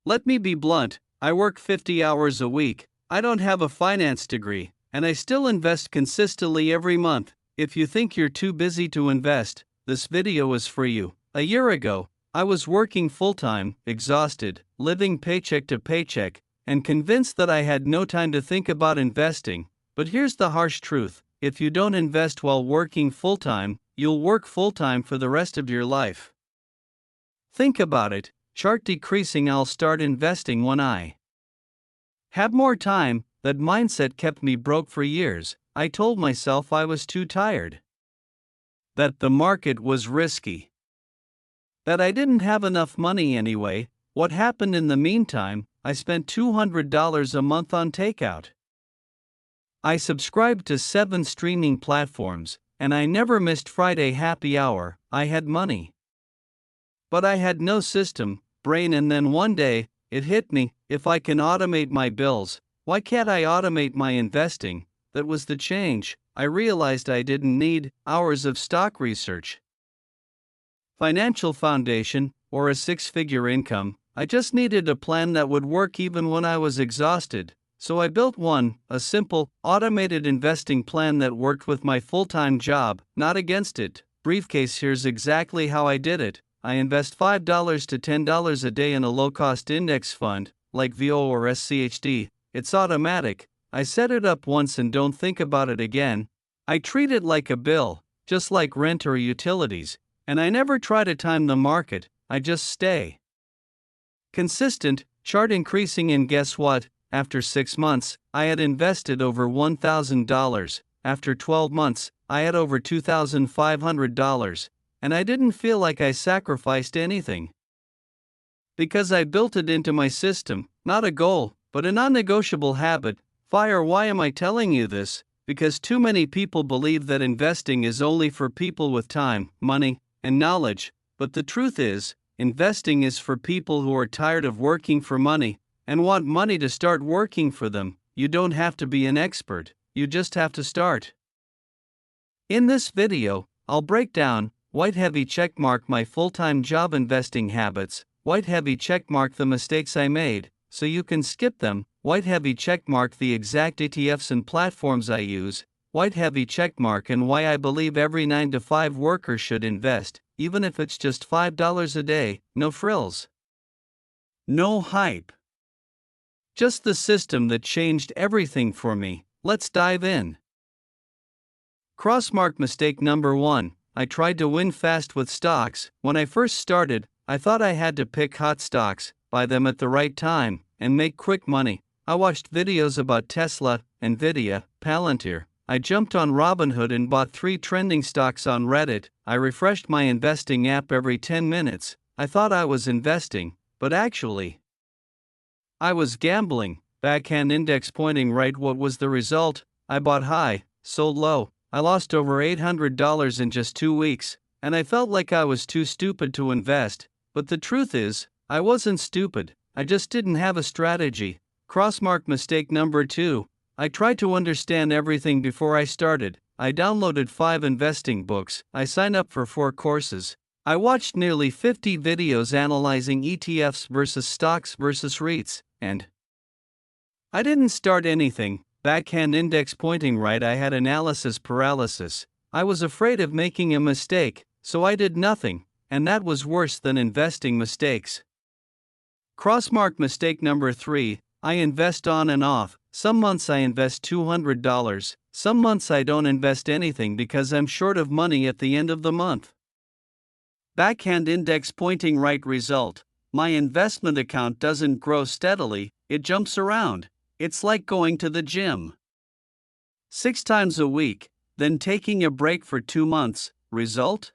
Let me be blunt, I work 50 hours a week, I don't have a finance degree, and I still invest consistently every month. If you think you're too busy to invest, this video is for you. A year ago, I was working full-time, exhausted, living paycheck to paycheck, and convinced that I had no time to think about investing. But here's the harsh truth: if you don't invest while working full-time, you'll work full-time for the rest of your life. Think about it. Chart decreasing. I'll start investing when I have more time. That mindset kept me broke for years. I told myself I was too tired, that the market was risky, that I didn't have enough money anyway. What happened in the meantime? I spent $200 a month on takeout. I subscribed to 7 streaming platforms, and I never missed Friday happy hour. I had money, but I had no system, brain. And then one day, it hit me: if I can automate my bills, why can't I automate my investing? That was the change. I realized I didn't need hours of stock research, financial foundation, or a 6-figure income. I just needed a plan that would work even when I was exhausted. So I built one, a simple, automated investing plan that worked with my full-time job, not against it. Briefcase. Here's exactly how I did it. I invest $5 to $10 a day in a low-cost index fund, like VO or SCHD. It's automatic. I set it up once and don't think about it again. I treat it like a bill, just like rent or utilities, and I never try to time the market. I just stay consistent, chart increasing. And guess what? After 6 months, I had invested over $1,000. After 12 months, I had over $2,500. And I didn't feel like I sacrificed anything, because I built it into my system, not a goal, but a non-negotiable habit. Fire. Why am I telling you this? Because too many people believe that investing is only for people with time, money, and knowledge. But the truth is, investing is for people who are tired of working for money and want money to start working for them. You don't have to be an expert, you just have to start. In this video, I'll break down: white heavy checkmark my full-time job investing habits, white heavy checkmark the mistakes I made, so you can skip them, white heavy checkmark the exact ETFs and platforms I use, white heavy checkmark and why I believe every 9-to-5 worker should invest, even if it's just $5 a day. No frills, no hype, just the system that changed everything for me. Let's dive in. Crossmark mistake number 1. I tried to win fast with stocks. When I first started, I thought I had to pick hot stocks, buy them at the right time, and make quick money. I watched videos about Tesla, Nvidia, Palantir. I jumped on Robinhood and bought 3 trending stocks on Reddit. I refreshed my investing app every 10 minutes. I thought I was investing, but actually, I was gambling. Backhand index pointing right. What was the result? I bought high, sold low. I lost over $800 in just 2 weeks, and I felt like I was too stupid to invest. But the truth is, I wasn't stupid, I just didn't have a strategy. Crossmark mistake number 2. I tried to understand everything before I started. I downloaded 5 investing books, I signed up for 4 courses. I watched nearly 50 videos analyzing ETFs versus stocks versus REITs, and I didn't start anything. Backhand index pointing right. I had analysis paralysis. I was afraid of making a mistake, so I did nothing, and that was worse than investing mistakes. Crossmark mistake number 3. I invest on and off. Some months I invest $200, some months I don't invest anything because I'm short of money at the end of the month. Backhand index pointing right result. My investment account doesn't grow steadily, it jumps around. It's like going to the gym 6 times a week, then taking a break for 2 months. Result?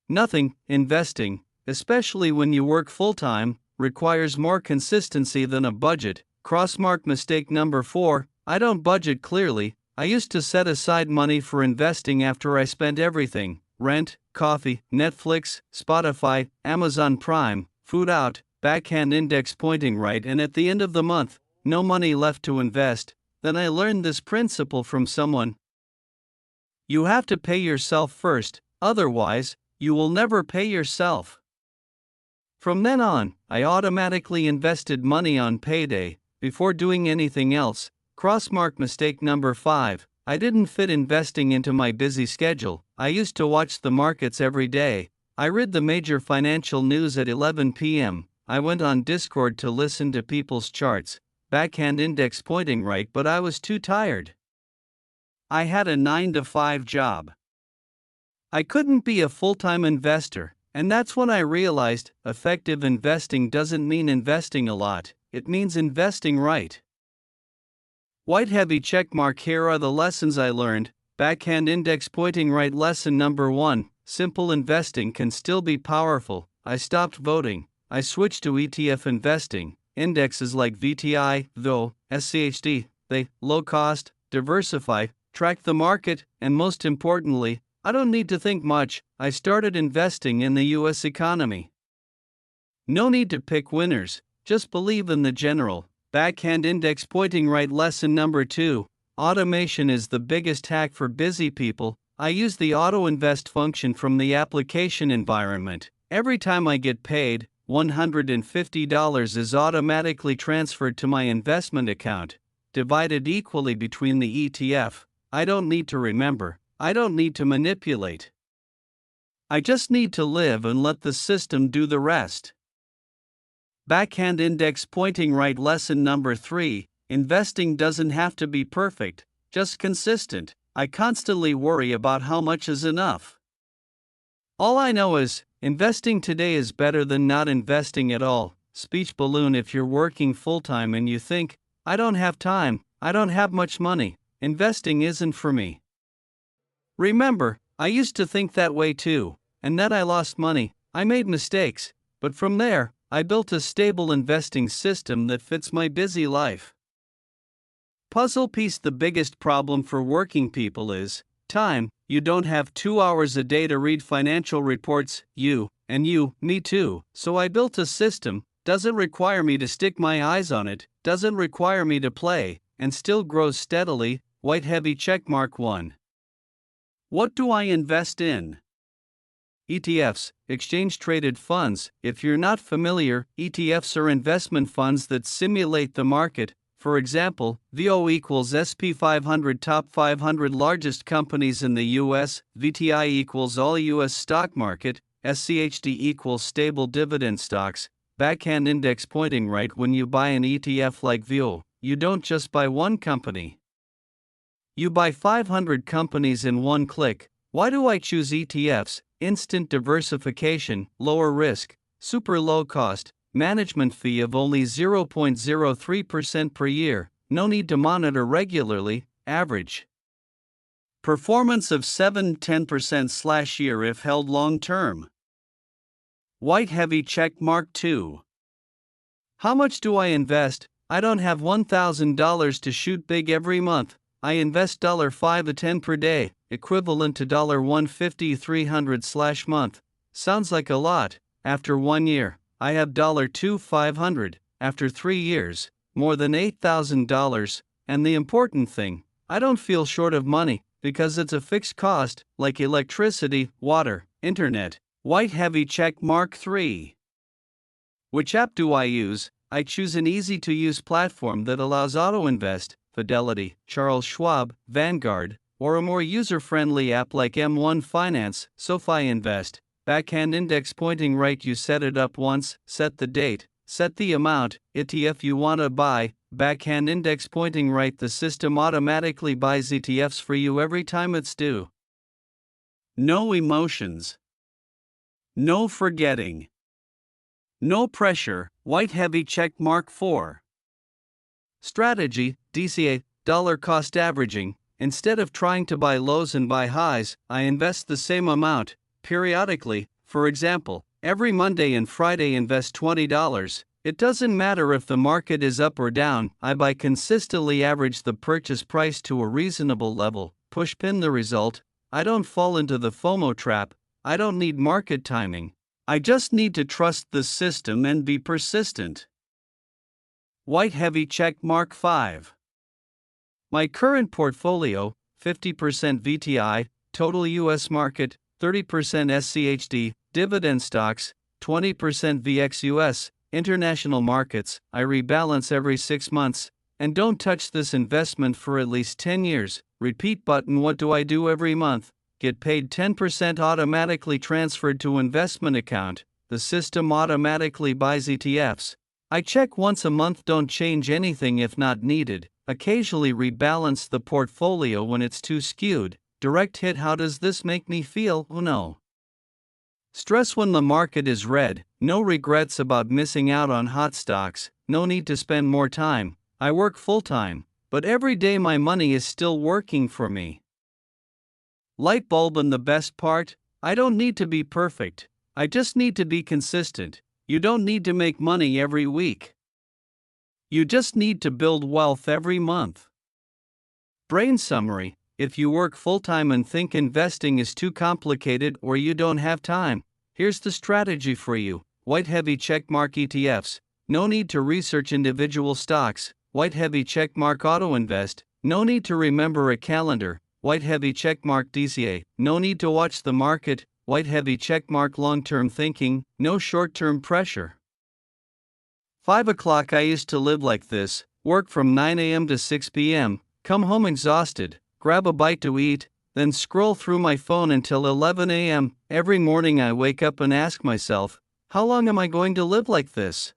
Nothing. Investing, especially when you work full-time, requires more consistency than a budget. Crossmark mistake number 4. I don't budget clearly. I used to set aside money for investing after I spent everything: rent, coffee, Netflix, Spotify, Amazon Prime, food out. Backhand index pointing right, and at the end of the month, no money left to invest. Then I learned this principle from someone: you have to pay yourself first, otherwise, you will never pay yourself. From then on, I automatically invested money on payday, before doing anything else. Crossmark mistake number 5. I didn't fit investing into my busy schedule. I used to watch the markets every day. I read the major financial news at 11 p.m. I went on Discord to listen to people's charts, backhand index pointing right, but I was too tired. I had a 9-to-5 job. I couldn't be a full-time investor, and that's when I realized effective investing doesn't mean investing a lot, it means investing right. White heavy checkmark. Here are the lessons I learned. Backhand index pointing right. Lesson number 1. Simple investing can still be powerful. I stopped voting. I switched to ETF investing. Indexes like VTI, though, SCHD, they, low cost, diversify, track the market, and most importantly, I don't need to think much. I started investing in the US economy. No need to pick winners, just believe in the general. Backhand index pointing right. Lesson number 2. Automation is the biggest hack for busy people. I use the auto invest function from the application environment. Every time I get paid, $150 is automatically transferred to my investment account, divided equally between the ETF. I don't need to remember, I don't need to manipulate. I just need to live and let the system do the rest. Backhand index pointing right. Lesson number 3. Investing doesn't have to be perfect, just consistent. I constantly worry about how much is enough. All I know is, investing today is better than not investing at all. Speech balloon. If you're working full-time and you think, I don't have time, I don't have much money, investing isn't for me. Remember, I used to think that way too, and that I lost money, I made mistakes, but from there, I built a stable investing system that fits my busy life. Puzzle piece. The biggest problem for working people is time. You don't have 2 hours a day to read financial reports, me too. So I built a system, doesn't require me to stick my eyes on it, doesn't require me to play, and still grows steadily. White heavy checkmark 1. What do I invest in? ETFs, exchange-traded funds. If you're not familiar, ETFs are investment funds that simulate the market. For example, VO equals SP 500 top 500 largest companies in the US, VTI equals all US stock market, SCHD equals stable dividend stocks. Backhand index pointing right. When you buy an ETF like VO, you don't just buy one company. You buy 500 companies in one click. Why do I choose ETFs? Instant diversification, lower risk, super low cost, management fee of only 0.03% per year, no need to monitor regularly, average performance of 7-10%/year if held long term. White heavy check mark 2. How much do I invest? I don't have $1,000 to shoot big every month. I invest $5 to $10 per day, equivalent to $150-300/month. Sounds like a lot. After 1 year, I have $2,500. After 3 years, more than $8,000. And the important thing, I don't feel short of money, because it's a fixed cost, like electricity, water, internet. White heavy check mark 3. Which app do I use? I choose an easy-to-use platform that allows auto-invest. Fidelity, Charles Schwab, Vanguard, or a more user-friendly app like M1 Finance, SoFi Invest. Backhand index pointing right. You set it up once, set the date, set the amount, ETF you want to buy. Backhand index pointing right. The system automatically buys ETFs for you every time it's due. No emotions. No forgetting. No pressure. White heavy check mark 4. Strategy, DCA, dollar cost averaging. Instead of trying to buy lows and buy highs, I invest the same amount, periodically. For example, every Monday and Friday invest $20. It doesn't matter if the market is up or down, I buy consistently, average the purchase price to a reasonable level, push pin the result. I don't fall into the FOMO trap, I don't need market timing. I just need to trust the system and be persistent. White heavy check mark 5. My current portfolio, 50% VTI, total US market, 30% SCHD, dividend stocks, 20% VXUS, international markets. I rebalance every 6 months, and don't touch this investment for at least 10 years. Repeat button. What do I do every month? Get paid 10% automatically transferred to investment account. The system automatically buys ETFs. I check once a month. Don't change anything if not needed. Occasionally rebalance the portfolio when it's too skewed. Direct hit. How does this make me feel? Oh no. Stress when the market is red. No regrets about missing out on hot stocks. No need to spend more time. I work full time, but every day my money is still working for me. Light bulb. And the best part? I don't need to be perfect. I just need to be consistent. You don't need to make money every week. You just need to build wealth every month. Brain summary. If you work full-time and think investing is too complicated or you don't have time, here's the strategy for you. White heavy checkmark ETFs. No need to research individual stocks. White heavy checkmark auto invest. No need to remember a calendar. White heavy checkmark DCA. No need to watch the market. White heavy checkmark long-term thinking. No short-term pressure. 5 o'clock. I used to live like this. Work from 9 a.m. to 6 p.m. Come home exhausted. Grab a bite to eat, then scroll through my phone until 11 a.m. Every morning I wake up and ask myself, how long am I going to live like this?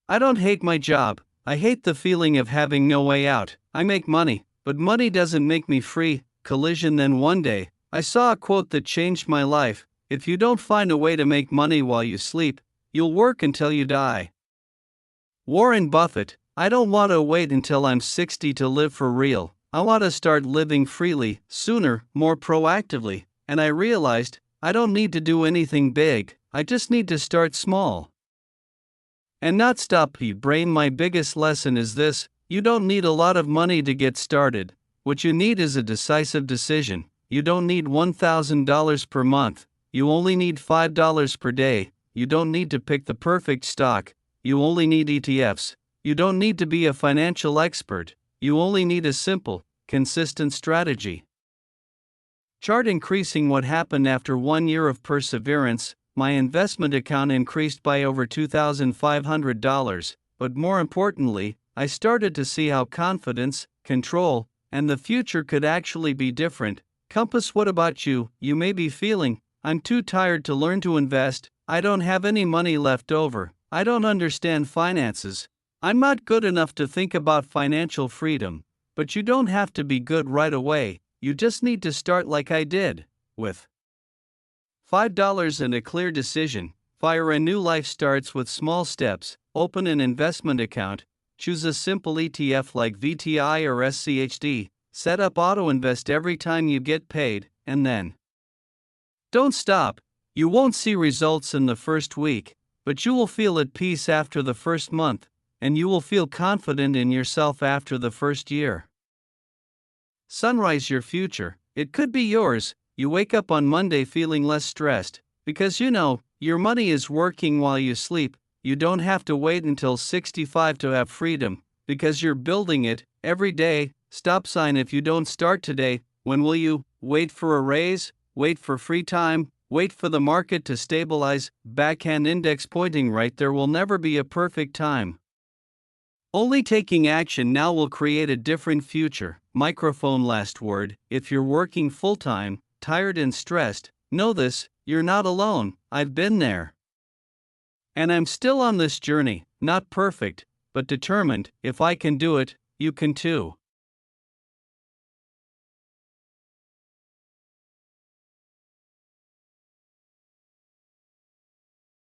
I don't hate my job. I hate the feeling of having no way out. I make money, but money doesn't make me free. Collision. Then one day, I saw a quote that changed my life. If you don't find a way to make money while you sleep, you'll work until you die. Warren Buffett. I don't want to wait until I'm 60 to live for real. I want to start living freely, sooner, more proactively, and I realized I don't need to do anything big, I just need to start small. And not stop. Brain. My biggest lesson is this: you don't need a lot of money to get started. What you need is a decisive decision. You don't need $1,000 per month, you only need $5 per day. You don't need to pick the perfect stock, you only need ETFs. You don't need to be a financial expert. You only need a simple, consistent strategy. Chart increasing. What happened after 1 year of perseverance? My investment account increased by over $2,500, but more importantly, I started to see how confidence, control, and the future could actually be different. Compass. What about you? You may be feeling, I'm too tired to learn to invest, I don't have any money left over, I don't understand finances. I'm not good enough to think about financial freedom. But you don't have to be good right away, you just need to start like I did, with $5 and a clear decision. Fire. A new life starts with small steps. Open an investment account, choose a simple ETF like VTI or SCHD, set up auto invest every time you get paid, and then don't stop. You won't see results in the first week, but you will feel at peace after the first month. And you will feel confident in yourself after the first year. Sunrise. Your future, it could be yours. You wake up on Monday feeling less stressed, because you know, your money is working while you sleep. You don't have to wait until 65 to have freedom, because you're building it, every day. Stop sign. If you don't start today, when will you? Wait for a raise? Wait for free time? Wait for the market to stabilize? Backhand index pointing right. There will never be a perfect time. Only taking action now will create a different future. Microphone. Last word. If you're working full-time, tired and stressed, know this: you're not alone. I've been there. And I'm still on this journey, not perfect, but determined. If I can do it, you can too.